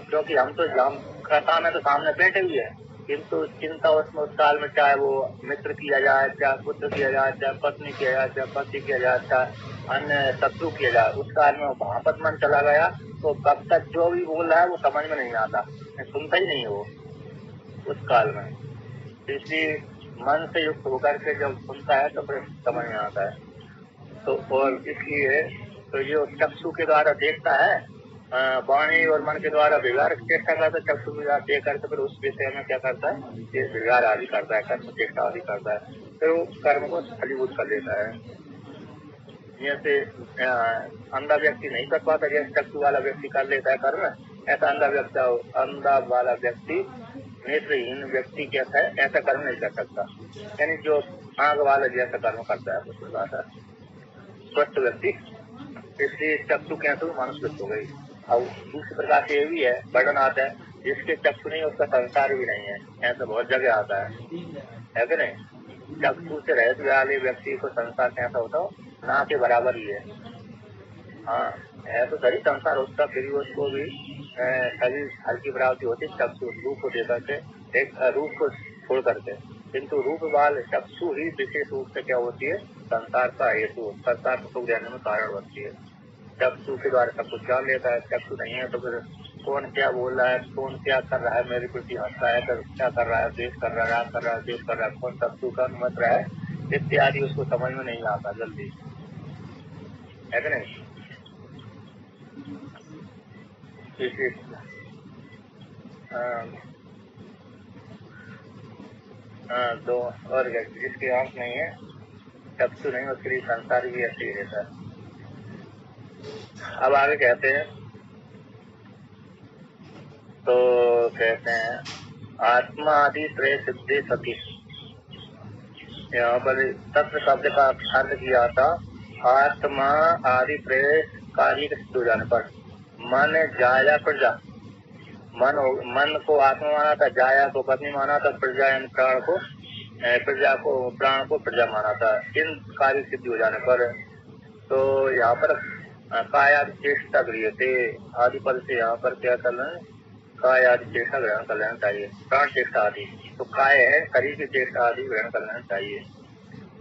क्योंकि हम तो काम है तो सामने बैठे हुए हैं, किंतु चिंता उसमें उस काल में चाहे वो मित्र किया जाए, चाहे पुत्र किया जाए, चाहे पत्नी किया जाए, चाहे पति किया जाए, चाहे अन्य शत्रु किया जाए, उस काल में वहां पर मन चला गया तो कब तक जो भी बोल रहा है वो समझ में नहीं आता, सुनता ही नहीं है वो उस काल में। इसलिए मन से युक्त होकर के जब सुनता है तो फिर समझ में आता है। तो और इसलिए तो ये चक्षु के द्वारा देखता है, वाणी और मन के द्वारा व्यवहार चेष्टा करता है, चक्षु विचार देख करके फिर उस विषय में क्या करता है, ये व्यवहार आदि करता है, कर्म चेष्टा आदि करता है, फिर वो कर्म को फलीभूत कर देता है। जैसे अंधा व्यक्ति नहीं कर पाता, जैसे चक्षु वाला व्यक्ति कर लेता है कर्म, ऐसा अंधा वाला व्यक्ति, नेत्रहीन व्यक्ति कैसा है, ऐसा कर्म नहीं कर सकता। यानी जो आंख वाला जैसा कर्म करता है उस प्रकार का स्वस्थ व्यक्ति, इसलिए चक्षु कैंसर मानस हो गई। अब दूसरी प्रकार से ये भी है, वर्णन आता है, जिसके चक्षु नहीं उसका संसार भी नहीं है, ऐसा बहुत जगह आता है कि नहीं। चक्षु से रहित वाले व्यक्ति को संसार कैसा होता हो, ना के बराबर ही है। हाँ, है तो सही संसार उसका, फिर भी उसको भी सभी हल्की बराबरी होती है चक्षु रूप को देकर के, एक रूप को छोड़ करके, किंतु रूप वाले चक्षु ही विशेष रूप से क्या होती है, संसार का हेतु, संसार को सुख देने में कारण बनती है। चक्षु के द्वारा सब कुछ जान लेता है, चक्षु नहीं है तो फिर कौन क्या बोल रहा है, कौन क्या कर रहा है, मेरे प्रति हंस रहा है, क्या कर रहा है, देश कर रहा है, राग कर रहा है, देश कर रहा है, कौन चक्षु का मत रहा है इत्यादि उसको समझ में नहीं आता जल्दी, है कि नहीं। दो और जिसकी आंख नहीं है, चक्षु नहीं, उसके लिए संसार भी ऐसे ही रहता है। अब आगे कहते हैं, तो कहते हैं आत्मा आदि त्रय सिद्धि सती, यहाँ पर तत्व शब्द का अर्थ किया था आत्मा आदि त्रय कार्य के सिद्ध हो जाने पर, मन जाया प्रजा, मन को आत्मा माना था, जाया को पत्नी माना था, प्रजा यानी प्राण को, प्राण को प्रजा माना था। इन कार्य सिद्धि हो जाने पर तो यहाँ पर काया चेष्टा गृह थे आदि पद से यहाँ पर क्या कर रहे हैं, काय आदि चेष्टा ग्रहण कर लेना चाहिए, प्राण चेष्टा आदि, तो काय है शरीर की चेष्टा आदि ग्रहण कर लेना चाहिए।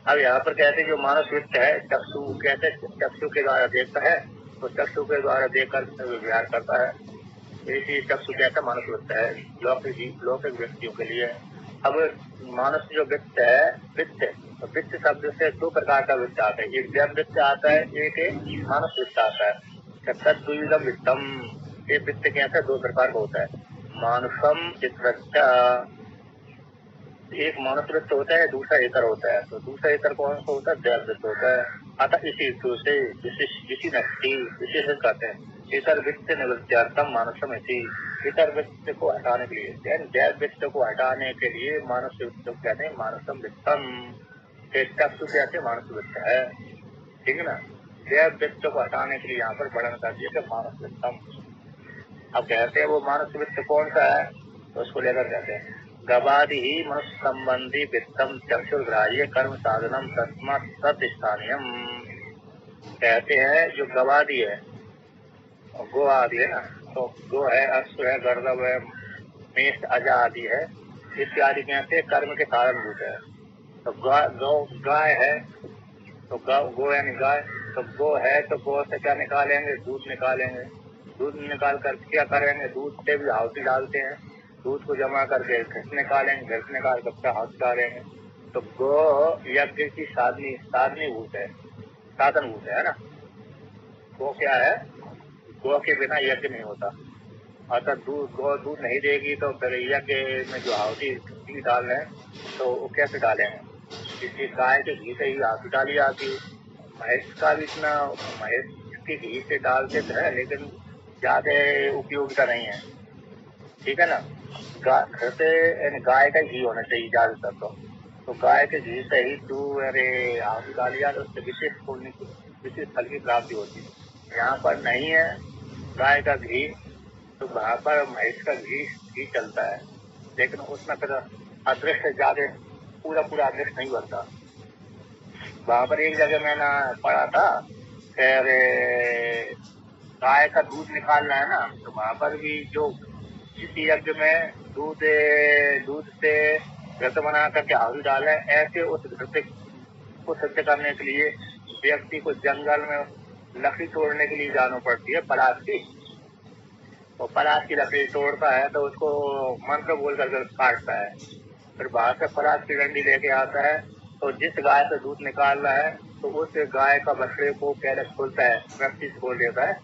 अब यहाँ पर कहते हैं जो मानस वृत्त है, चक्षु कहते हैं चक्षु के द्वारा देखता है, तो चक्षु के द्वारा देखकर विहार करता है, इसी चक्षु कहता है मानस वृत्त है लौकिक व्यक्तियों के लिए। अब मानस जो वित्त है, वित्त शब्द से दो प्रकार का वित्त आता है, एक व्यय वित्त आता है, एक मानस वित्त आता है। तद्विधम वित्तम, ये वित्त कैसा दो प्रकार का होता है, मानुषम चित्रच्चा, एक मानस वृत्त होता है, दूसरा इतर होता है। तो दूसरा इतर कौन सा होता है, व्यय वृत्त होता है। अतः इसी हेतु से विशेषण कहते हैं इतर वित्त निवृत्त्यर्थम मानसम इति, इतर वित्त को हटाने के लिए, व्यय वित्त को हटाने के लिए मानस वित्त कहते हैं मानसम वित्तम, चक्षु कहते हैं मानस वित्त है, ठीक है ना। व्यय वित्त को हटाने के लिए यहाँ पर वर्णन कर दिया मानस वित्तम। अब कहते हैं वो मानस वित्त कौन सा है, तो उसको लेकर कहते हैं गवादि ही मनुष्य संबंधी वित्तम चक्षुर्ग्राह्य कर्म साधनम तस्मात् तत्स्थानीयम, कहते हैं जो गवादि है, गो आदि है ना, तो गो है, अश्व है, गर्दभ है, मेष अजा आदि है, इत्यादि कहते हैं कर्म के कारणभूत है। तो गाय है, तो गो यानी गाय, तो गो है तो गो से क्या निकालेंगे, दूध निकालेंगे, दूध निकाल कर क्या करेंगे, दूध से भी आहुति डालते हैं, दूध को जमा करके घृत निकालेंगे, घृत निकाल कर आहुति डालेंगे। तो गो यज्ञ की साधनी भूत है, साधन भूत है ना। गो क्या है, गो के बिना यज्ञ नहीं होता, अतः गो दूध नहीं देगी तो फिर यज्ञ में जो आहुति डाल रहे हैं तो वो कैसे डालेंगे, इसलिए गाय के घी से ही आहुति डाली जाती है। भैंस का भी इतना, भैंस के घी से डालते तो है लेकिन ज्यादा उपयोगिता नहीं है, ठीक है ना। गाय का घी होना चाहिए ज्यादातर, तो गाय के घी से ही तू आहुति डाली जाए तो उससे विशेष फल की प्राप्ति होती है। यहाँ पर नहीं है गाय का घी, तो वहाँ पर भैंस का घी चलता है, लेकिन उसमें फिर अदृश्य ज्यादा पूरा अदृश्य नहीं बनता। वहाँ पर एक जगह मैंने पढ़ा था, गाय का दूध निकालना है ना, तो वहाँ पर भी जो किसी यज्ञ में दूध से घृत बना करके आहुति डाले, ऐसे उस घृत को सिद्ध करने के लिए व्यक्ति को जंगल में लकड़ी तोड़ने के लिए जाना पड़ती है, पलाश की। तो पलाश की लकड़ी तोड़ता है तो उसको मंत्र बोल करके काटता है, फिर बाहर से पलाश की डंडी लेके आता है। तो जिस गाय से दूध निकाल रहा है तो उस गाय का बछड़े को पहले खोलता है, रस्सी से खोल देता है।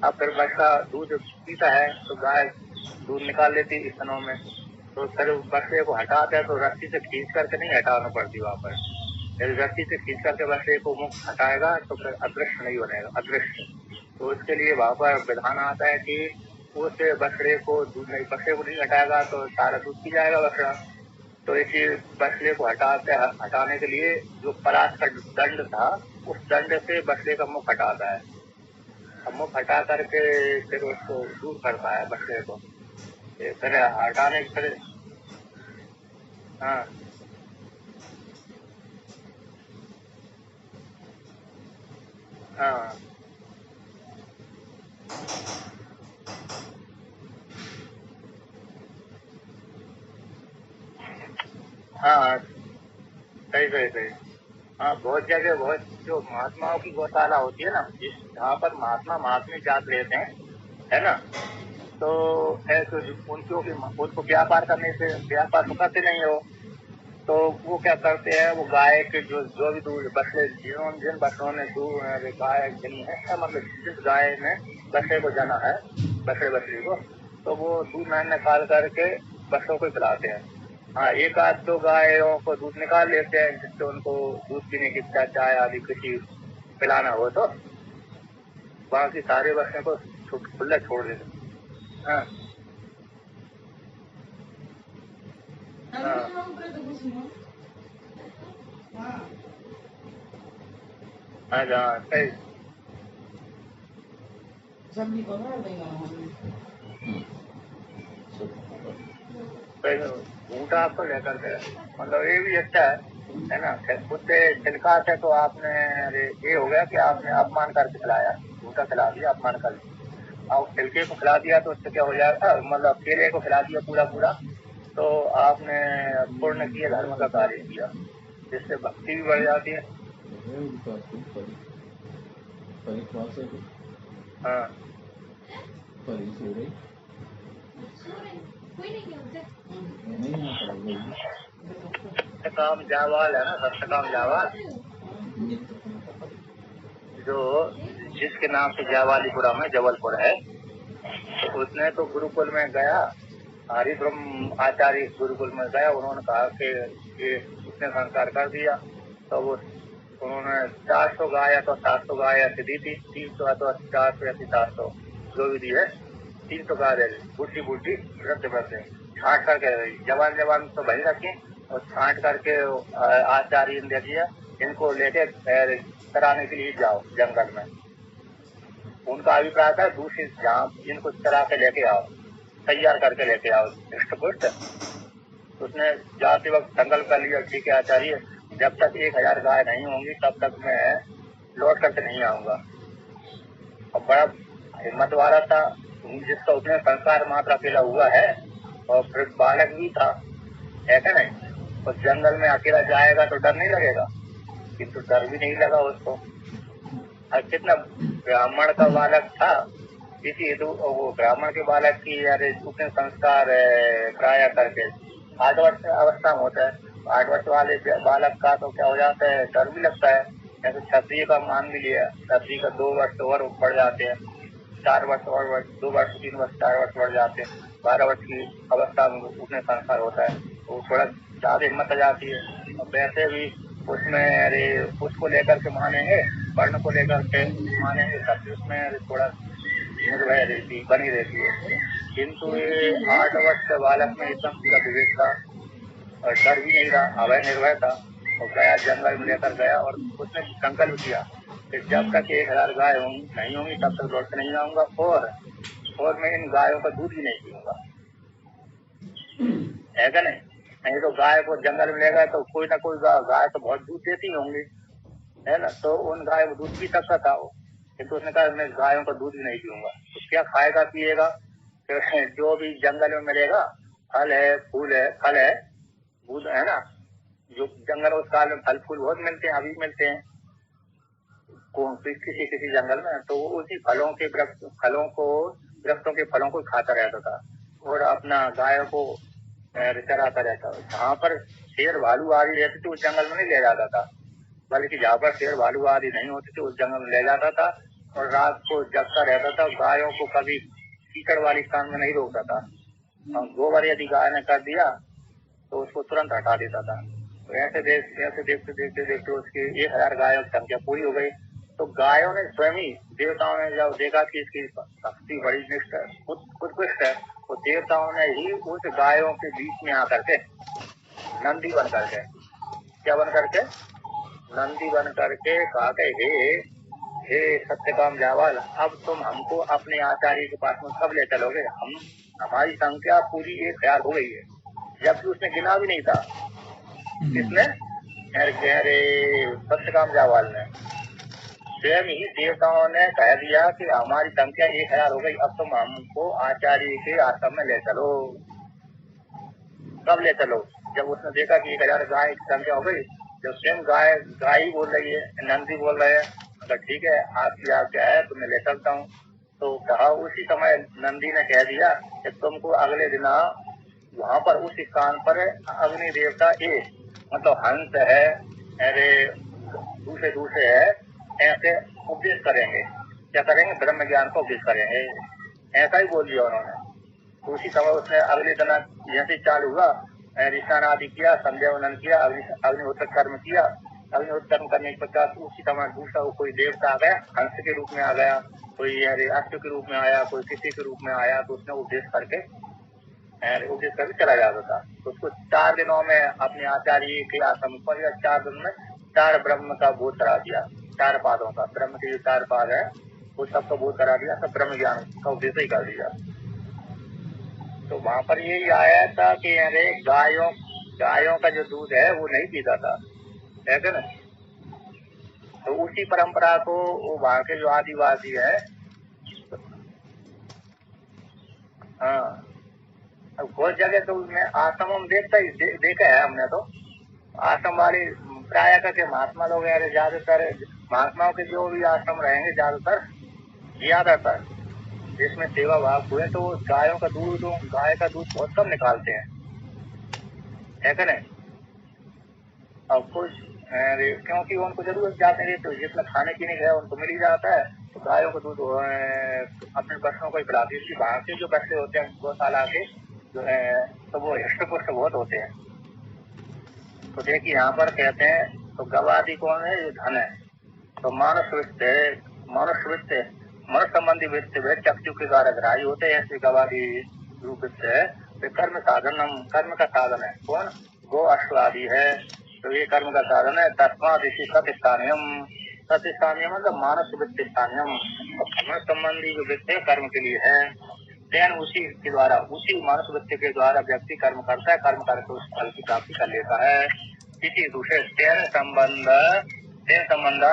अब फिर बछड़ा दूध पीता है तो गाय दूध निकाल लेती है स्तनों में। तो फिर बछड़े को हटाता है तो रस्सी से खींच करके नहीं हटाना पड़ती वहाँ पर। यदि रस्सी से खींच करके बछड़े को मुख हटाएगा तो फिर अदृश्य नहीं बनेगा, अदृश्य। तो उसके लिए वहाँ पर विधान आता है कि उस बछड़े को नहीं हटाएगा तो सारा दूध पी जाएगा बछड़ा। तो इसी बछड़े को हटाने के लिए जो पलाश का दंड था, उस दंड से बछड़े का मुख हटाता है। अब मुख हटा करके फिर उसको दूर करता है बछड़े को, फिर हटाने फिर हाँ हाँ हाँ, सही सही सही। हाँ, बहुत जगह बहुत जो महात्माओं की गौशाला होती है ना, जिस जहाँ पर महात्मा महात्मा जात रहते हैं, है ना, तो ऐसे उनको व्यापार करने से व्यापार तो करते नहीं हो, तो वो क्या करते हैं, वो गाय के जो भी दूध बछड़े जिन बछड़ों ने गाय जनी है, मतलब जिस गाय ने बछड़े को जना है, बछड़ी को, तो वो दूध निकाल करके बछड़ों को पिलाते हैं। हाँ, एक आध दो गायों को दूध निकाल लेते हैं जिससे उनको दूध पीने की इच्छा, चाय आदि कुछ पिलाना हो, तो बाकी सारे बछड़े को खुला छोड़ देते हैं। हाँ हाँ हाँ, सही। ऊँटा आपको लेकर के मतलब ये भी अच्छा है ना। उससे छिलका से तो आपने ये हो गया कि आपने अपमान करके खिलाया, ऊँटा खिला दिया अपमान करके। और छिलके को खिला दिया तो उससे क्या हो जाएगा, मतलब केले को खिला दिया पूरा पूरा, तो आपने पूर्ण किया, धर्म का कार्य किया, जिससे भक्ति भी बढ़ जाती है। हाँ, सतकाम जावाल है ना, सतकाम जावाल, जो जिसके नाम से जावालीपुरा में जबलपुर है, तो उसने तो गुरुकुल में गया, हरि ब्रह्म आचार्य गुरुकुल में गया। उन्होंने कहा कि ये उसने संस्कार कर दिया, तो वो उन्होंने 400 गाय या तो 700 गाय ऐसी दी थी, 300 या तो 400 या 700 जो भी दी है, 300 गाय दे दी, बुढ़ी बुढ़ी वृद्ध वृद्ध छाट करके जवान तो वही रखी, और छाट करके आचार्य ने दे दिया, इनको लेके कराने के लिए जाओ जंगल में। उनका अभिप्राय था दूसरी जहाँ इनको चरा के लेके आओ, तैयार करके लेके आओ हृष्टपुष्ट। उसने जाते वक्त संकल्प कर लिया, ठीक है आचार्य, जब तक 1000 गाय नहीं होंगी तब तक मैं लौट करके नहीं आऊंगा। और बड़ा हिम्मत वाला था, जिसका उसने संस्कार मात्र अकेला हुआ है, और फिर बालक भी था, है क्या नहीं। तो जंगल में अकेला जाएगा तो डर नहीं लगेगा, किंतु डर भी नहीं लगा उसको। और कितना ब्राह्मण का बालक था, इसी हेतु वो ब्राह्मण के बालक की अरे उसने संस्कार प्राय करके 8 वर्ष अवस्था में होता है, 8 वर्ष वाले बालक का तो क्या हो जाता है, डर भी लगता है। जैसे क्षत्रिय का मान भी लिया, क्षत्रिय का 2 वर्ष और बढ़ जाते हैं, 4 वर्ष और 2 वर्ष 3 वर्ष 4 वर्ष बढ़ जाते हैं, 12 वर्ष की अवस्था में उसमें संस्कार होता है, तो थोड़ा ज्यादा हिम्मत आ जाती है। और वैसे भी उसमें अरे उसको लेकर के मानेंगे, वर्ण को लेकर के मानेंगे, तब उसमें थोड़ा निर्भय रहती बनी रहती है। किंतु ये 8 वर्ष के बालक में एकदम पूरा विवेक था, और डर भी नहीं रहा, अभय निर्भय था, और गया जंगल में लेकर गया, और उसने संकल्प किया कि जब तक 1000 गाय नहीं होंगी तब तक लौट नहीं आऊंगा, और मैं इन गायों का दूध भी नहीं पीऊंगा, है क्या नहीं तो गाय को जंगल में ले गए तो कोई ना कोई गाय तो बहुत दूध देती होंगी, है ना, तो उन गाय को दूध पी सकता था वो। किंतु उसने कहा मैं गायों का दूध भी नहीं पीऊंगा। तो क्या खाएगा पिएगा? जो भी जंगल में मिलेगा, फल है, फूल है, फल है, दूध है ना, जो जंगल उस काल में फल फूल बहुत मिलते हैं, अभी मिलते हैं किसी किसी जंगल में, तो वो उसी फलों के वृक्षों के फलों को खाता रहता था और अपना गायों को चराता रहता। जहाँ पर शेर भालू आदि रहते थे उस जंगल में नहीं ले जाता था, बल्कि जहाँ पर शेर भालू आदि नहीं होते थे उस जंगल में ले जाता था और रात को जगता रहता था। गायों को कभी कीचड़ वाली स्थान में नहीं रोकता था। गोबर यदि गाय ने कर दिया तो उसको तुरंत हटा देता था। तो ऐसे देखते देखते उसकी 1000 गायों की संख्या पूरी हो गई। तो गायों ने स्वयं ही, देवताओं ने जब देखा कि इसकी शक्ति बड़ी उत्कृष्ट है, तो देवताओं ने ही उस गायों के बीच में आकर के नंदी बन करके, क्या बन करके, नंदी बन करके कहा कि हे सत्यकाम जावाल, अब तुम हमको अपने आचार्य के पास में कब ले चलोगे? हमारी संख्या पूरी 1000 हो गई है, जबकि उसने गिना भी नहीं था। किसने? अरे सत्यकाम जावाल ने। स्वयं ही देवताओं ने कह दिया कि हमारी संख्या 1000 हो गई, अब तुम हमको आचार्य के आश्रम में ले चलो। कब ले चलो? जब उसने देखा कि 1000 गाय की संख्या हो गई, जब स्वयं गाय ही बोल रही है, नंदी बोल रहे हैं, अगर ठीक है आपकी आज्ञा है तो मैं ले चलता हूँ। तो कहा उसी समय नंदी ने कह दिया कि तुमको अगले दिन वहाँ पर उस स्थान पर अग्नि देवता मतलब हंस है, अरे दूसरे है, ऐसे उपदेश करेंगे। क्या करेंगे? ब्रह्म ज्ञान को उपदेश करेंगे। ऐसा ही बोल दिया उन्होंने। तो उसी समय उसने अगले दिन जैसे चालू हुआ, स्नान आदि किया, संध्या वंदन किया, अग्निहोत्र कर्म किया। अग्निहोत्र कर्म करने के पश्चात उसी समय दूसरा कोई देवता आ गया, हंस के रूप में आ गया, कोई अश्व के रूप में आया, कोई किसी के रूप में आया, तो उसने उपदेश करके चला जाता था। तो उसको 4 दिनों में अपने आचार्य के आश्रम पर, या 4 दिन में 4 ब्रह्म का बोध करा दिया। 4 पादों का, ब्रह्म के जो 4 पाद है वो सबका बोध करा दिया, सब ब्रह्म ज्ञान का उपदेश ही कर दिया। तो वहां पर यही आया था कि अरे गायों का जो दूध है वो नहीं पीता था, है ना। तो उसी परंपरा को वहाँ के जो आदिवासी है, हाँ, बहुत जगह तो उसमें आश्रम में देखा है हमने। तो आश्रम वाले प्राय करके महात्मा लोग यार, ज्यादातर महात्माओं के जो भी आश्रम रहेंगे, ज्यादातर जिसमें सेवा भाव हुए, तो गाय का दूध बहुत कम निकालते हैं, है क्या नहीं। अब कुछ क्योंकि उनको जरूरत जाते हैं, तो जितना खाने पीने का उनको मिल ही जाता है, तो गायों को दूध अपने बच्चों को ही पिलाती है। बाहर के जो बच्चे होते हैं गौशाला के जो है, तो वो हृष्ट-पुष्ट बहुत होते हैं। तो देखिए यहाँ पर कहते हैं, तो गवादी कौन है? ये धन है। तो मनुष्य संबंधी वित्त वे चक्षु के द्वारा ग्राही होते हैं, ऐसे गवादी रूप वित्त है। कर्म का साधन है। कौन? गो अश्व आदि है, तो ये कर्म का साधन है। तस्मात् इसी सत्स्थानियम मतलब मानस वित्त स्थानियम, मन संबंधी जो वित्त है कर्म के लिए है। तेन उसी मानस वित्त के द्वारा व्यक्ति कर्म करता है, कर्म करके उस फल की प्राप्ति कर लेता है। किसी दूसरे तेन संबंध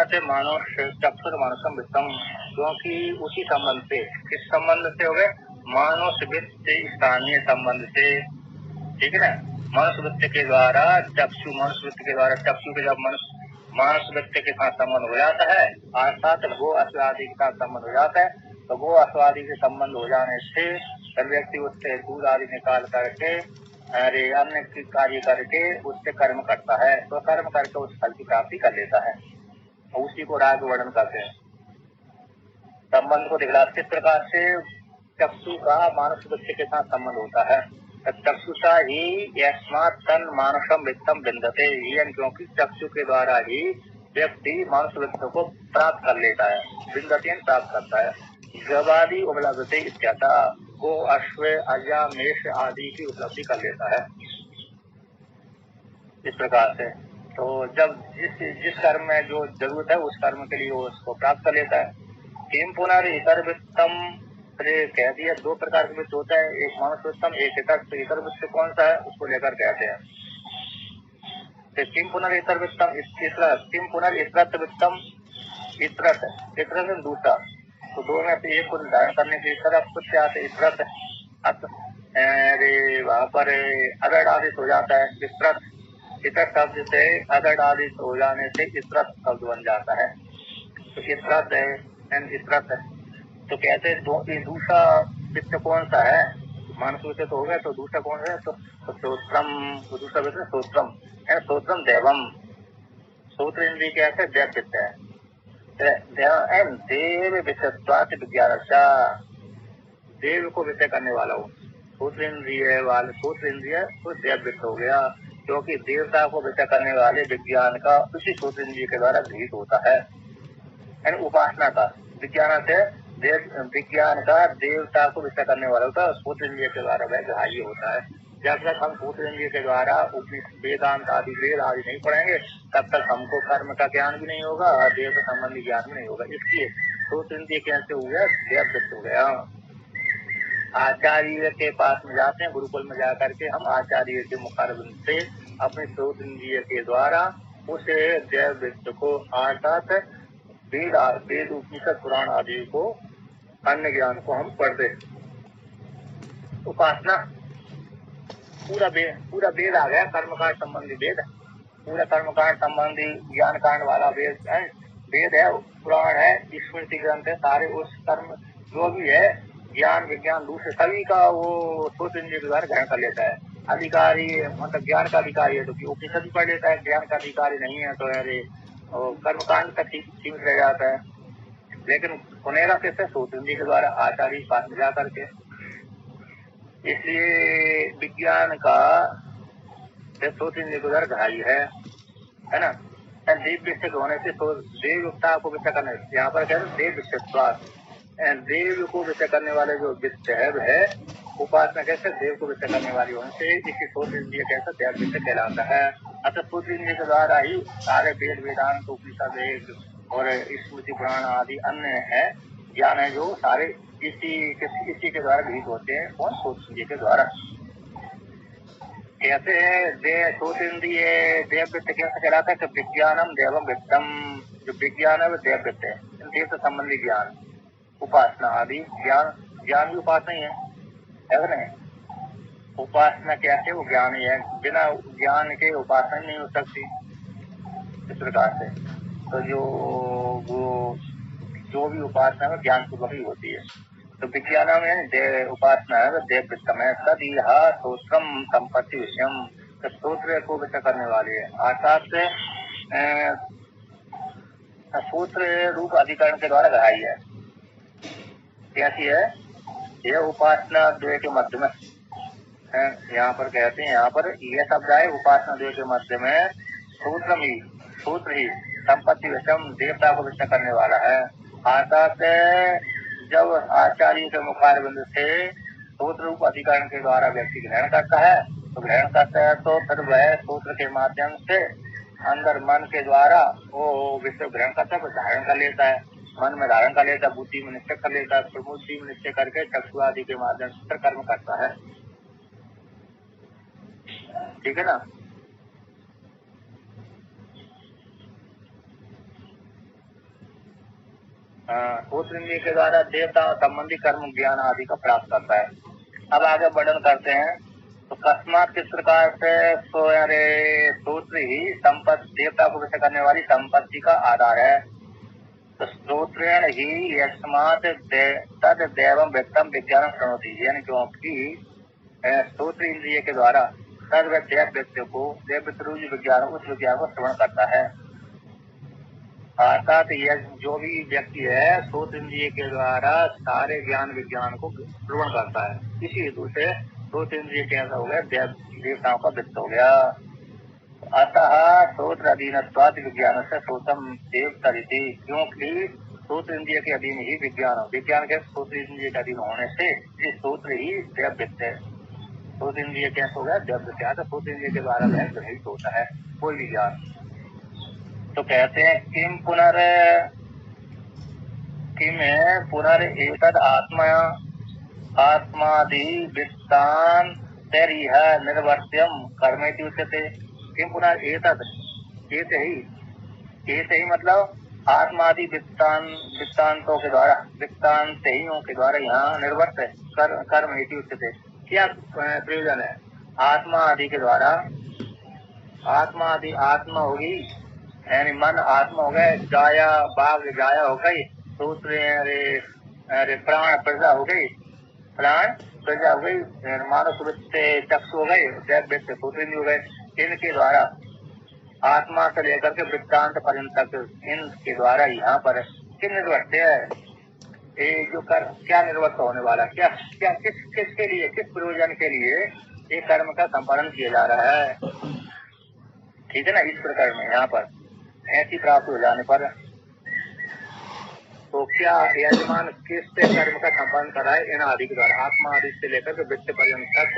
से मानुष चक्षुर मानुषम वित्तम, क्योंकि उसी संबंध से, किस संबंध से हो गए? मानुष वित्त स्थानीय संबंध से, ठीक है ना। मानस वृत्ति के द्वारा चक्षु के जब मानस वृत्ति के साथ संबंध हो जाता है, अर्थात गो अश्व आदि के साथ संबंध हो जाता है, तो गो अश्व आदि के संबंध हो जाने से व्यक्ति उससे दूध आदि निकाल करके अन्य कार्य करके उससे कर्म करता है, तो कर्म करके उस फल की प्राप्ति कर लेता है। उसी को राग वर्णन करते हैं, संबंध को दिखला। किस प्रकार से चक्षु का मानस वृत्ति के साथ संबंध होता है? चक्षुषा ही यस्मात् तन् मानसम वित्तम विन्दते, क्योंकि चक्षु के द्वारा ही व्यक्ति मानस वृत्त को प्राप्त कर लेता है, विन्दते प्राप्त करता है। गवादि उपलब्धते इत्यादि, गो अश्व अजा मेष आदि की उपलब्धि कर लेता है इस प्रकार से। तो जब जिस कर्म में जो जरूरत है उस कर्म के लिए वो उसको प्राप्त कर लेता है। किम पुनरितर वित्तम, कह दिया 2 प्रकार के वित्त होता है, एक मानस वित्तम, एक इतर वित्त कौन सा है उसको लेकर कहते हैं। किम पुनरितर वित्तम, किम पुनरितर वित्तम इतरत, इतरत में दूसरा, तो दो में से एक को निर्धारण करने के तरफ कुछ से आते इतरत, अरे वहां पर अदर आदित हो जाता है इतरत, इतर शब्द से अदर आदित हो जाने से इतरत शब्द बन जाता है। तो इतरत है एंड इतरत है। तो कहते हैं दूसरा वित्त कौन सा है, मानस वित्त तो हो गया, तो दूसरा कौन है, तो श्रोत्रम, तो दूसरा वित्त श्रोत्रम है, श्रोत्रम देवम, श्रोत्र इंद्रिय कैसे देव वित्त है, देव वित्तत्वात् विज्ञानस्या, देव को विषय करने वाला हो, श्रोत्र इंद्रिय वाले, श्रोत्र इंद्रिय तो देव वित्त हो गया, क्योंकि देवता को विषय करने वाले विज्ञान का उसी श्रोत्र इंद्रिय के द्वारा गृहीत होता है। उपासना का विज्ञान से विज्ञान का देवता को विषय करने वाला होता है, श्रोत्र इंद्रिय के द्वारा वह ग्राह्य होता है। जब तक हम श्रोत्र इंद्रिय के द्वारा वेदांत आदि वेद आदि नहीं पढ़ेंगे तब तक हमको कर्म का ज्ञान भी नहीं होगा और देव संबंधी ज्ञान भी नहीं होगा। इसलिए श्रोत्र इंद्रिय कैसे हो गया, देव वित्त हो गया। आचार्य के पास में जाते हैं, गुरुकुल में जाकर के हम आचार्य के मुखारबिंद से अपने श्रोत्र इंद्रिय के द्वारा उसे देव वित्त को अर्थात वेद उपनिषद पुराण आदि को अन्य ज्ञान को हम पढ़ते। उपासना पूरा वेद आ गया, कर्मकांड संबंधी वेद, पूरा कर्मकांड संबंधी ज्ञान कांड वाला वेद है, पुराण है, स्मृति ग्रंथ है, सारे उस कर्म जो भी है ज्ञान विज्ञान दूसरे सभी का वो श्रोत्र इंद्रिय के द्वारा ग्रहण कर लेता है। अधिकारी मतलब ज्ञान का अधिकारी है तो उपनिषद भी पढ़ लेता है, ज्ञान का अधिकारी नहीं है तो अरे कर्मकांड तक सीमित रह जाता है। लेकिन सुनेगा कैसे, श्रोत्र इंद्रिय के द्वारा आचार्य के पास में जा करके। इसलिए विज्ञान का श्रोत्र इंद्रिय के द्वारा ग्राह्य है ना। देव विषय होने से तो देवता को विषय करने, यहाँ पर कहते हैं देव विषयत्वात्, देव को विषय करने वाले जो वित्त है वह उपासना कैसे देव को विषय करने वाली होने से इसी श्रोत्र इंद्रिय कैसे देव विषय कहलाता है। अतः श्रोत्र इंद्रिय के द्वारा ही सारे वेद वेदांत उपनिषद और स्मृति पुराण आदि अन्य है ज्ञान है जो सारे इसी के द्वारा गृहीत होते हैं, कौन, श्रोत्र इंद्रिय के द्वारा। कैसे है श्रोत्र इंद्रिय देव वित्त कैसे कहलाता है कि विज्ञानम देवम वित्तम, जो विज्ञान है वो देव वित्त है, देव से संबंधी ज्ञान, उपासना आदि ज्ञान भी उपासना ही है नहीं। उपासना कैसे, वो ज्ञान ही है, बिना ज्ञान के उपासना नहीं हो सकती इस प्रकार से। तो जो भी उपासना है ज्ञान पूर्वक ही होती है। तो विज्ञान में उपासना है देव वित्तम है, तद यह श्रोत्रम संपत्ति विषयम, तो श्रोत्र को विषय करने वाली है, अर्थात श्रोत्र रूप अधिकरण के द्वारा ग्राह्य है। कैसी है यह उपासना द्वय के मध्य में है, यहाँ पर कहते हैं, यहाँ पर यह शब्द है उपासना द्वय के मध्य में सूत्र ही संपत्ति विषम देवता को विषय करने वाला है। अर्थात जब आचार्य के मुखारबिंद से सूत्र रूप अधिकरण के द्वारा व्यक्ति ग्रहण करता है तो फिर वह सूत्र के माध्यम से अंदर मन के द्वारा वो विषय ग्रहण करता है, धारण कर लेता है, मन में धारण कर लेता है, बुद्धि में निश्चय कर लेता है, बुद्धि में निश्चय करके चक्षु आदि के माध्यम से कर्म करता है। ठीक है ना। श्रोत्र इंद्रिय के द्वारा देवता संबंधी कर्म ज्ञान आदि का प्राप्त करता है। अब आगे वर्णन करते हैं। तो कस्मात किस प्रकार से श्रोत्र ही संपत्ति देवता को विषय करने वाली संपत्ति का आधार है। तो श्रोत्रेण ही यस्मात् तद देवम व्यक्तम विज्ञान शृणोति, यानी क्योंकि श्रोत्र इंद्रिय के द्वारा तद देव व्यक्ति को देव विज्ञान उस विज्ञान को श्रवण करता है। अर्थात यह जो भी व्यक्ति है श्रोत्र इंद्रिय के द्वारा सारे ज्ञान विज्ञान को श्रवण करता है, इसी हेतु से श्रोत्र इंद्रिय कैसा हो गया, देवताओं का वित्त हो गया। अतः श्रोत्र अधीनत्वात् विज्ञान से श्रोतम देवतरिति, क्योंकि श्रोत्र इंद्रिय के अधीन ही विज्ञान के श्रोत्र इंद्रिय के अधीन होने से श्रोत्र ही देव वित्त है। श्रोत्र इंद्रिय कैसे हो गया, देव वित्त है, तो श्रोत्र इंद्रिय के द्वारा वह ग्रहित होता है कोई भी ज्ञान। तो कहते हैं किम पुनरेतद आत्मादि वित्तान तैरिह निर्वर्त्यम कर्मेति उच्यते। किम पुनरेतद, ऐसे ही मतलब आत्मादि वृत्तांतों के द्वारा वृत्तांतों के द्वारा यहाँ निर्वर्त है कर्म हेतु उच्चते। क्या प्रयोजन है? आत्मा आदि के द्वारा, आत्मा आदि आत्मा होगी यानी मन आत्मा हो गए, जाया बाघ जाया हो गई, सूत्र अरे प्राण प्रजा हो गई, प्राण प्रजा हो गई, मानस वृत्ति चक्षु हो गई, जैव वृत्ति सूत्र हो गए। इनके द्वारा आत्मा से लेकर के वृत्तांत पर्यंत तक इनके द्वारा यहाँ पर किस निर्वर्त है, ये जो कर्म क्या निर्वर्त होने वाला, क्या क्या किसके लिए, किस प्रयोजन के लिए ये कर्म का संपादन किया जा रहा है। ठीक है ना, इस प्रकार में यहाँ पर ऐसी प्राप्त हो जाने पर तो क्या यजमान किससे कर्म का संपादन कर रहा है? इन आदि के द्वारा, आत्मा आदि से लेकर के वृत्ति पर्यंत तक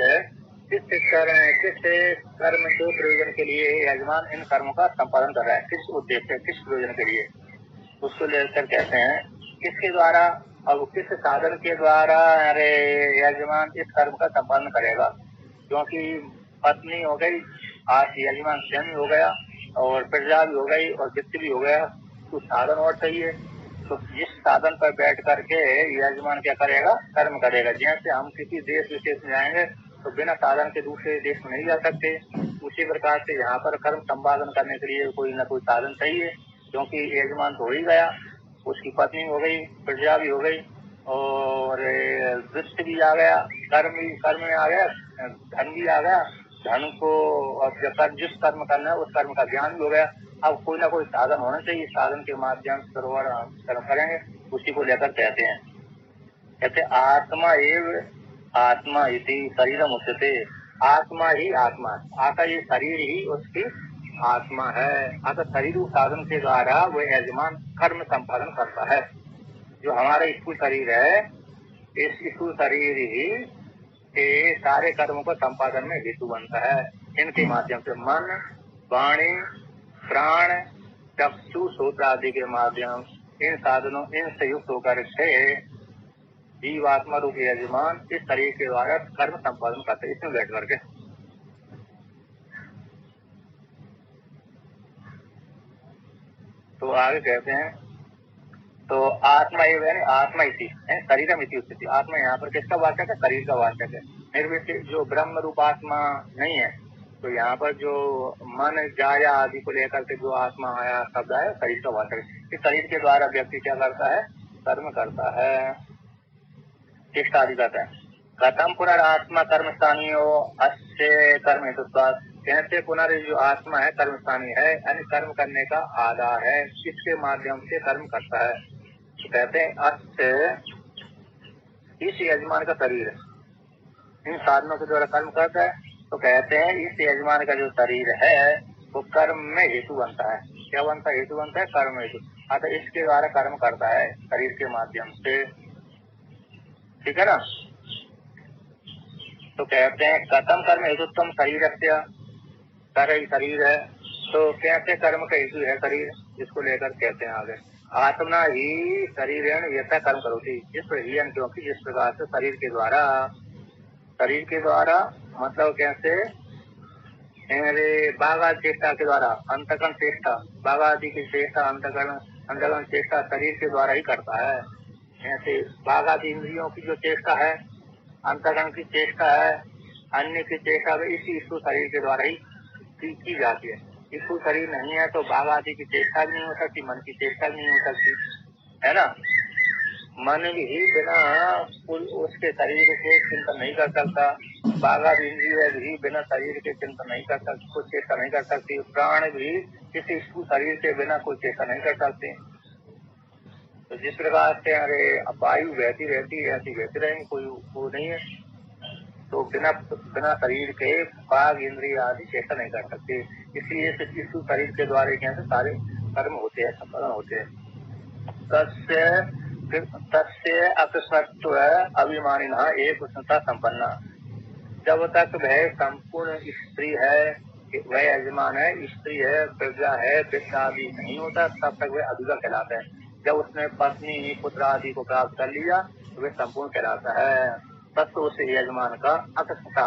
किस कर्म के प्रयोजन के लिए यजमान इन कर्मों का संपादन कर रहा है, किस उद्देश्य, किस प्रयोजन के लिए, उसको लेकर कहते हैं किसके द्वारा। अब किस साधन के द्वारा अरे यजमान इस कर्म का संपादन करेगा? क्योंकि पत्नी हो गई, आज यजमान स्वयं हो गया, और प्रजा भी हो गई, और वित्त भी हो गया, तो साधन और चाहिए। तो जिस साधन पर बैठ करके यजमान क्या करेगा? कर्म करेगा। जैसे हम किसी देश विशेष में जाएंगे तो बिना साधन के दूसरे देश में नहीं जा सकते, उसी प्रकार से यहाँ पर कर्म संपादन करने के लिए कोई न कोई साधन चाहिए। क्योंकि यजमान तो हो ही गया, उसकी पत्नी हो गई, प्रजा भी हो गई, और वित्त भी आ गया, कर्म में आ गया, धन भी आ गया। धन को अब जिस कर्म करना है उस कर्म का ज्ञान भी हो गया। अब कोई ना कोई साधन होना चाहिए, साधन के माध्यम से सरोवर कर्म करेंगे, उसी को लेकर कहते हैं। कहते आत्मा एव आत्मा इति शरीरम उच्यते। आत्मा ही आत्मा है, आता ये शरीर ही उसकी आत्मा है। अतः शरीर साधन के द्वारा वह यजमान कर्म संपादन करता है। जो हमारा स्थूल शरीर है, इस स्थूल शरीर ही के सारे कर्मों को संपादन में हेतु बनता है। इनके माध्यम से मन, वाणी, प्राण, चक्षु, श्रोत्र आदि के माध्यम, इन साधनों इनसे युक्त होकर के जीवात्मा रूप यजमान इस शरीर के द्वारा कर्म संपादन करते, इसमें बैठ करके। तो आगे कहते हैं, तो आत्मा एवं आत्मा इति शरीरम इति स्थिति। आत्मा यहाँ पर किसका वाचक है? शरीर का वाचक है। निर्विशेष जो ब्रह्म रूप आत्मा नहीं है, तो यहाँ पर जो मन, जाया आदि को लेकर के जो आत्मा आया शब्द है, शरीर का वाचक है। इस शरीर के द्वारा व्यक्ति क्या करता है? कर्म करता है, चेष्टा आदि करता है। कथम पुनरात्मा कर्म स्थानीय अस्य कर्म हेतुत्वात्। कहते पुनर् जो आत्मा है कर्म स्थानीय है, यानी कर्म करने का आधार है, किसके माध्यम से कर्म करता है? तो कहते हैं अस्य इस यजमान का शरीर इन साधनों के द्वारा कर्म करता है। तो कहते हैं इस यजमान का जो शरीर है वो कर्म में हेतु बनता है। क्या बनता है? हेतु बनता है, कर्म हेतु। अतः इसके द्वारा कर्म करता है शरीर के माध्यम से। ठीक है ना? तो कहते हैं कथम कर्म हेतुत्वम शरीर शरीर है, तो कैसे कर्म का हेतु है शरीर, जिसको लेकर कहते हैं आगे आत्मा ही शरीर यथा कर्म करोती। क्योंकि जिस प्रकार से शरीर के द्वारा मतलब कैसे बाघादि चेष्टा के द्वारा, अंतकरण चेष्टा, बाघादि की चेष्टा, अंतकरण चेष्टा शरीर के द्वारा ही करता है। ऐसे बाघादि इंद्रियों की जो चेष्टा है, अंतकरण की चेष्टा है, अन्य की चेष्टा भी इसी स्थूल शरीर के द्वारा ही की जाती है। स्थूल शरीर नहीं है तो बाघ आदि की चेष्टा भी नहीं हो सकती, मन की चेष्टा भी नहीं हो सकती, है ना? मन ही बिना उसके शरीर के चिंतन नहीं कर सकता, बाघ आदि इंद्रिय भी बिना शरीर के चिंतन नहीं कर सकती, कोई चेष्टा नहीं कर सकती, प्राण भी किसी स्थूल शरीर के बिना कोई चेष्टा नहीं कर सकते। तो जिस प्रकार से अरे वायु बहती रहती है ऐसी बहती रहेंगे, कोई वो नहीं है। तो बिना शरीर के बाघ इंद्रिय आदि चेष्टा नहीं कर सकते। इसलिए शिशु शरीर के द्वारा कैसे सारे कर्म होते हैं, संपादन होते हैं। तस्य अकृष्णत्व अभिमानिनः एक कृष्णता संपन्ना। जब तक वह संपूर्ण स्त्री है, वह यजमान है, स्त्री है, प्रजा है, पिता आदि नहीं होता, तब तक वह अधूरा कहलाता है। जब उसने पत्नी, पुत्र आदि को प्राप्त कर लिया तो वह संपूर्ण कहलाता है। तत्व उस यजमान का अकृष्णता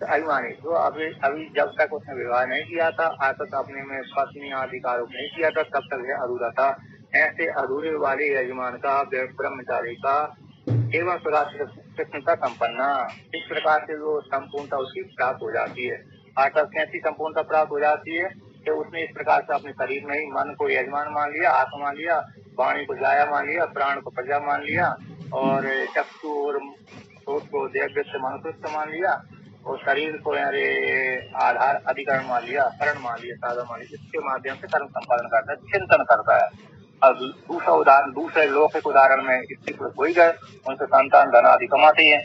अभिमानी, जो अभी जब तक उसने विवाह नहीं किया था, आज तक अपने में पत्नी आदि का आरोप नहीं किया था, तब तक वह अधूरा था। ऐसे अधूरे वाले यजमान का ब्रह्मचारी का एवं कृष्णता संपन्ना, इस प्रकार से जो संपूर्णता उसकी प्राप्त हो जाती है। अर्थात कैसी संपूर्णता प्राप्त हो जाती है कि उसने इस प्रकार से अपने शरीर में ही मन को यजमान मान लिया, आत्मा मान लिया, वाणी को जाया मान लिया, प्राण को प्रजा मान लिया, और चक्षु और सोच को देवदत्त मनुष्य मान लिया, और शरीर को आधार अधिकरण मान लिया, करण मान लिया, साधन मान लिया। इसके माध्यम से कर्म संपादन करता है, चिंतन करता है। अब दूसरा उदाहरण, दूसरे लौकिक उदाहरण में स्त्री पुरुष हो ही गए, उनसे संतान धन आदि कमाते हैं।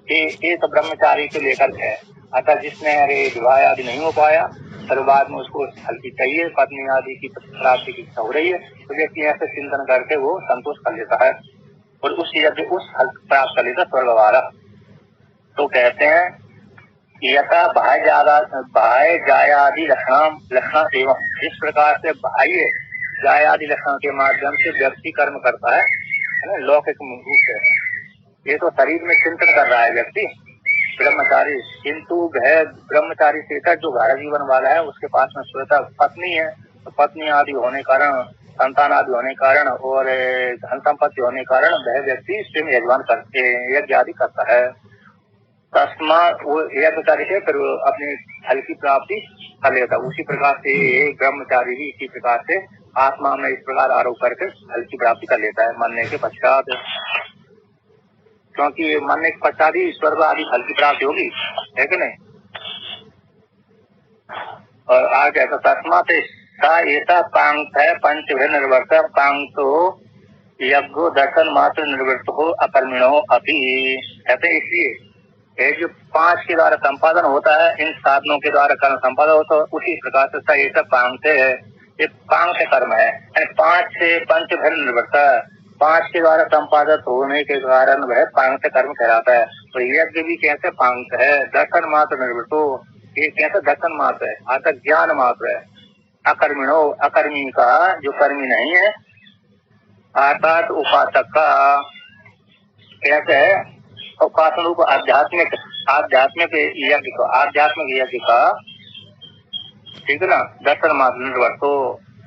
ये तो ब्रह्मचारी को लेकर है। अतः जिसने विवाह आदि नहीं हो पाया, फिर बाद में उसको हल्की चाहिए, पत्नी आदि की प्राप्ति की इच्छा हो रही है, तो व्यक्ति ऐसे चिंतन करके वो संतोष कर लेता है और उस हल प्राप्त कर लेता स्वर्ग वाला। तो कहते हैं यथा बाह्य जायादि लक्षण एवं, जिस प्रकार से बाह्य जायादि लक्षण के माध्यम से व्यक्ति कर्म करता है ना, लौकिक रूप से, ये तो शरीर में चिंतन कर रहा है व्यक्ति ब्रह्मचारी, किंतु वह ब्रह्मचारी से जो घर जीवन वाला है उसके पास में स्वतः पत्नी है, तो पत्नी आदि होने कारण, संतान आदि होने कारण और धन संपत्ति होने कारण वह व्यक्ति स्वयं यजमान करते यज्ञ आदि करता है। तस्मा वो यज्ञचारी से फिर अपनी फल की प्राप्ति कर लेता। उसी प्रकार से ब्रह्मचारी भी इसी प्रकार से आत्मा में इस प्रकार आरोप करके फल की प्राप्ति कर लेता है मरने के पश्चात, क्योंकि मरने के पश्चात ही स्वर्ग आदि फल की प्राप्ति होगी, है कि नहीं। और आगे ऐसा तस्मात ऐसा पांग है पंच निर्वर्त पांग तो यज्ञो दर्शन मात्र निर्वृत्त हो अकर्मिणो अभी, कहते इसलिए ये जो 5 के द्वारा संपादन होता है, इन साधनों के द्वारा कर्म संपादन होता है, उसी प्रकार से ये सब पांग से है, ये पांग से कर्म है। 5 से पंच भर निर्भरता, 5 के द्वारा संपादित होने के कारण वह पांग से कर्म कहलाता है। तो यज्ञ भी कैसे पांग है, दर्शन मात्र निर्वृत्त हो, ये कैसे दर्शन मात्र है, अर्थात ज्ञान मात्र है। अकर्मिणो, अकर्मी का जो कर्मी नहीं है, अर्थात उपासक का कैसे है, उपासना रूप आध्यात्मिक यज्ञ का, ठीक है ना, दर्शन मात्र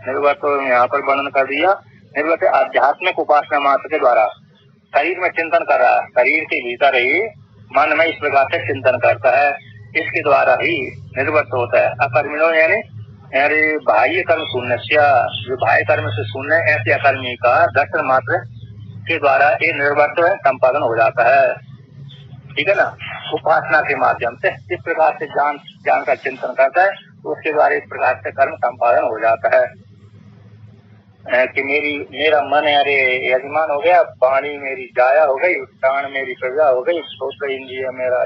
निर्वर्त यहाँ पर वर्णन कर दिया। निर्वर्त आध्यात्मिक उपासना मात्र के द्वारा शरीर में चिंतन कर रहा है, शरीर के भीतर ही मन में इस प्रकार से चिंतन करता है, इसके द्वारा ही निर्वर्त होता है। अकर्मिणो यानी बाह्य कर्म शून्य, जो बाह्य कर्म से शून्य, ऐसे अकर्मी का दर्शन मात्र के द्वारा ये निर्वर्त संपादन हो जाता है, ठीक है ना, उपासना के माध्यम से। इस प्रकार से जान का चिंतन करता है, तो उसके द्वारा इस प्रकार से कर्म संपादन हो जाता है कि मेरा मन यजमान हो गया, वाणी मेरी जाया हो गई, प्राण मेरी प्रजा हो गई, श्रोत्र इंद्रिय मेरा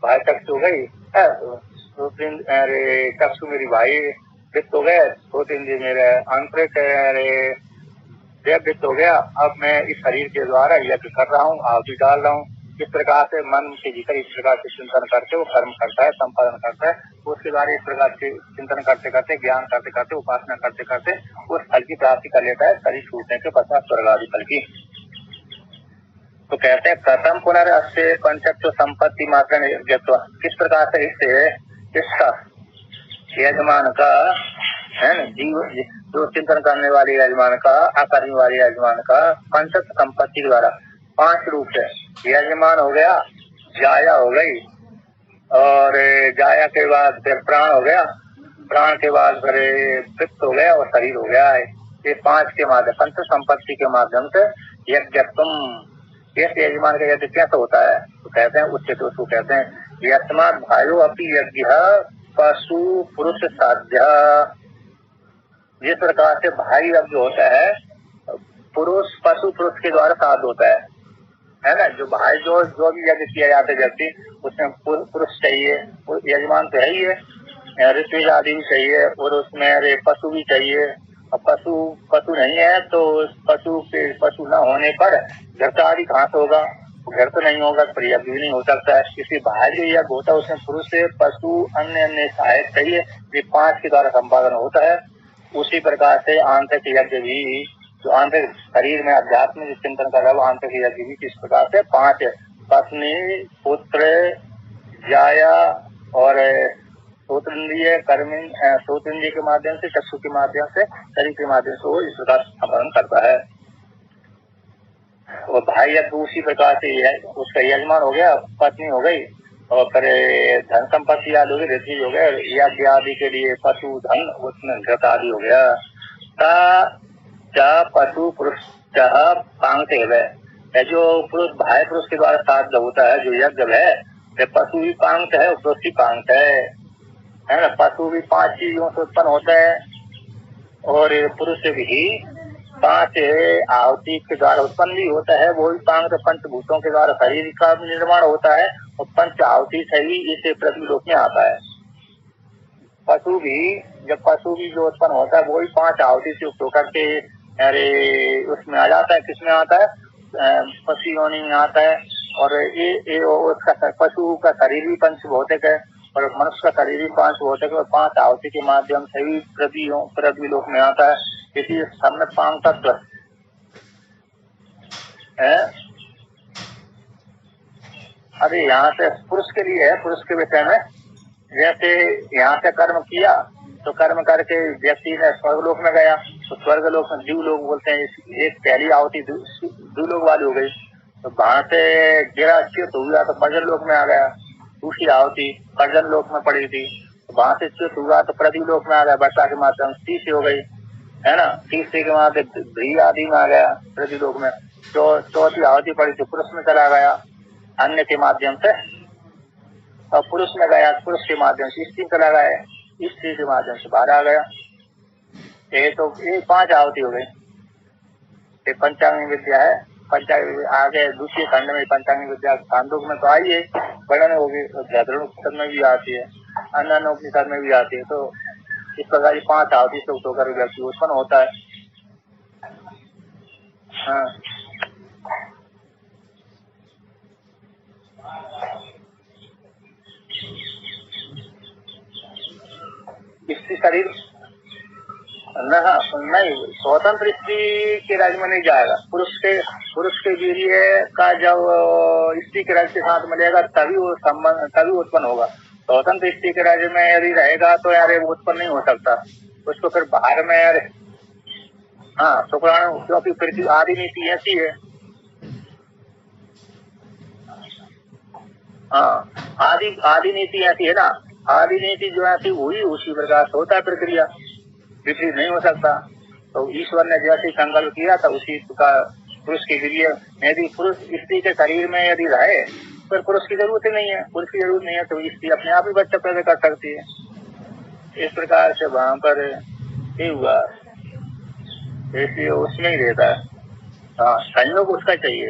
भाई चक्षु हो गई, चक्षु मेरी भाई वित्त हो गए, श्रोत्र इंद्रिय मेरे आंतरिक वित्त हो गया। अब मैं इस शरीर के द्वारा यज्ञ कर रहा हूँ, आहुति डाल रहा हूँ। इस प्रकार से मन के भीतर इस प्रकार से चिंतन करके वो कर्म करता है, संपादन करता है। उसके द्वारा इस प्रकार से चिंतन करते करते, ज्ञान करते करते, उपासना करते करते उस फल की प्राप्ति कर लेता है, शरीर छूटने के पश्चात स्वर्ग आदि फल की। तो कहते हैं प्रथम पुनर्अस्य पंचत्व संपत्ति मात्र यज्ञत्व, किस प्रकार से इसका यजमान का है न, जीव जो चिंतन करने वाले यजमान का, अकर्मी वाले यजमान का पंचत्व संपत्ति के द्वारा 5 रूप से यजमान हो गया, जाया हो गई, और जाया के बाद फिर प्राण हो गया, प्राण के बाद फिर वित्त हो गया और शरीर हो गया है। ये 5 के माध्यम, पंच संपत्ति के माध्यम से यज्ञत्वम, इस यजमान का यज्ञ कैसे होता है, तो कहते हैं उच्चते, उसको कहते हैं यस्मात् भायो अपि यज्ञ पशु पुरुष साध्य। जिस प्रकार से भाई यज्ञ होता है पुरुष पशु पुरुष के द्वारा साध होता है ना, जो भाई जो भी यज्ञ किया जाता है व्यक्ति, उसमें पुरुष चाहिए, यजमान तो है ही है, ऋत्विज आदि भी चाहिए, और उसमें पशु भी चाहिए। अब पशु नहीं है तो पशु न होने पर घर आदि कहाँ से होगा, घर तो नहीं होगा, पर यज्ञ भी नहीं हो सकता है। इसलिए बाहर जो यज्ञ होता है उसमें पुरुष से पशु अन्य सहायक चाहिए, ये 5 के द्वारा संपादन होता है। उसी प्रकार से आंतरिक यज्ञ भी, जो आंतरिक शरीर में अध्यात्म जो चिंतन कर रहा है वो आंतरिक यज्ञ भी किस प्रकार से 5 पत्नी पुत्र जाया और श्रोत इंद्रिय श्रोत इंद्रिय के माध्यम से, चक्षु के माध्यम से, शरीर के माध्यम से वो इस प्रकार संपादन करता है। और भाई या दूसरी प्रकार से उसका यजमान हो गया, पत्नी हो गई, और फिर धन संपत्ति आदि हो गई, ऋषि हो गए, यज्ञ आदि के लिए पशु धन उसमें घृत आदि हो गया। पशु पुरुष पांगते है, जो पुरुष भाई पुरुष के द्वारा साध होता है, जो यज्ञ है, पशु भी पांगत है और पुरुष भी पांगत है ना। पशु भी 5 चीजों से उत्पन्न होता है और पुरुष भी 5 आहुति के द्वारा उत्पन्न भी होता है। वो भी पांगत पंचभूतों के द्वारा शरीर का निर्माण होता है और पंच आहुति से ही इसे पृथ्वीलोक में आता है। पशु भी जो उत्पन्न होता है वो भी 5 आहुति से उपयोग करके उसमें आ जाता है। किसमें आता है? पशु योनि में आता है। और ये उसका पशु का शरीर भी पंचभौतिक है और मनुष्य का शरीर भी 5 भौतिक है और 5 आहुति के माध्यम से भी पृथ्वीलोक में आता है। इसी सब में 5 तत्व है। अरे यहाँ से पुरुष के लिए है, पुरुष के विषय में, जैसे यहाँ से कर्म किया तो कर्म करके व्यक्ति ने स्वर्गलोक में गया, तो स्वर्गलोक में जीव लोग बोलते हैं। एक पहली आहुति द्यूलोक वाली हो गई, तो वहां से गिरा च्युत हुआ तो पर्जन लोक में आ गया। दूसरी आहुति पर्जन लोक में पड़ी थी, तो वहां से च्युत हुआ तो पृथ्वी लोक में आ गया वर्षा के माध्यम से। तीसरी हो गई है ना, तीसरे के बाद ध्री आदि में आ गया पृथ्वी लोक में। चौथी आहुति पड़ी तो पुरुष में चला गया अन्य के माध्यम से, और पुरुष में गया पुरुष के माध्यम से स्त्री चला गया, स्त्री के माध्यम से बाहर आ गया। ये तो ये 5 आहुति हो गई। ये पंचांगी विद्या है। पंचांग आगे दूसरे खंड में पंचांगी विद्या छांदोग्य में तो आई है, वर्णन होगी, धर्मोपनिषद में भी आती है, अन्य उपनिषद में भी आती है। तो इस प्रकार की 5 आहुति से होकर व्यक्ति उत्पन्न होता है। हाँ, स्त्री शरीर नहीं, स्वतंत्र स्त्री के राज्य में नहीं जाएगा। पुरुष के वीर्य का जब स्त्री के राज्य के साथ मिलेगा तभी उत्पन्न होगा। स्वतंत्र स्त्री के राज्य में यदि रहेगा तो यार वो उत्पन्न नहीं हो सकता। उसको फिर बाहर में यार शुक्राणु, क्योंकि पृथ्वी आदि नीति ऐसी है। आदि नीति ऐसी है ना, आदि नीति जो ऐसी हुई उसी प्रकार से होता है प्रक्रिया, विपरीत नहीं हो सकता। तो ईश्वर ने जैसे संकल्प किया था उसी का पुरुष के वीर्य, यदि पुरुष स्त्री के शरीर में यदि रहे फिर पुरुष की जरूरत ही नहीं है, पुरुष की जरूरत नहीं है, तो स्त्री अपने आप ही बच्चा पैदा कर सकती है। इस प्रकार से वहां पर ये हुआ, इसलिए उसमें ही रहता है। संयोग उसका चाहिए।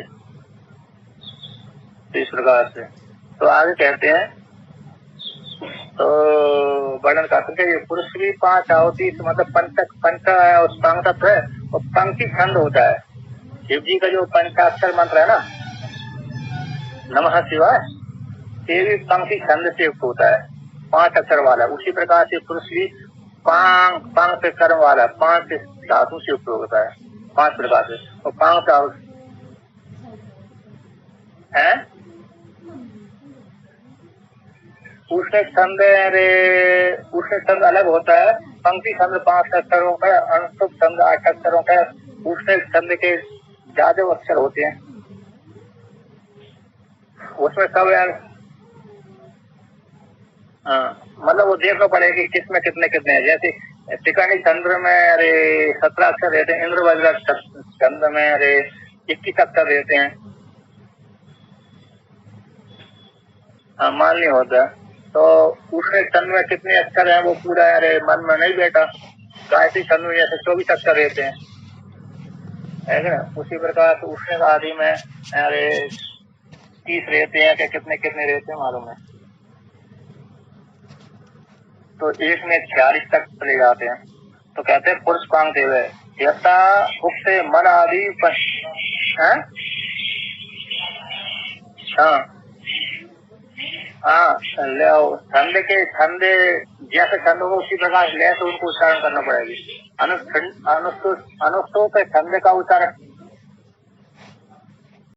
इस प्रकार से तो आगे कहते हैं, तो वर्णन करते हैं पुरुष भी 5 आहुति मतलब पंचाक्षर है और पंक्ति छंद होता है। शिव जी का जो पंचाक्षर मंत्र है ना, नमः शिवाय, ये भी पंक्ति छंद से युक्त होता है, 5 अक्षर वाला। उसी प्रकार से पुरुष भी पांग से कर्म वाला 5 धातु से युक्त होता है, 5 प्रकार से। और पांग है उष्ण छंद अलग होता है। पंक्ति छंद 5 अक्षरों का, अनुष्टुप छंद 8 अक्षरों का। उष्ण छंद के ज्यादा अक्षर होते हैं, उसमें सब यार मतलब वो देखना पड़ेगा कि किसमें कितने कितने हैं। जैसे टिकाणी छंद में 17 अक्षर रहते हैं, इंद्र वज्र छंद में 21 अक्षर रहते हैं। मान नहीं होता। तो उष्ण छंद में कितने अक्षर हैं वो पूरा मन में नहीं बैठा। गायत्री छंद में जैसे 24 अक्षर रहते हैं, है ना। उसी प्रकार उष्ण आदि में 30 रहते हैं, क्या कितने कितने रहते हैं मालूम है। तो एक में 46 तक चले जाते हैं। तो कहते हैं पुरुष पांग देव यथा उक्त मन आदि छंद के छंद जैसे छंद हो उसी प्रकार ले तो उनको उच्चारण करना पड़ेगी। अनुष्टुप छंद का उच्चारण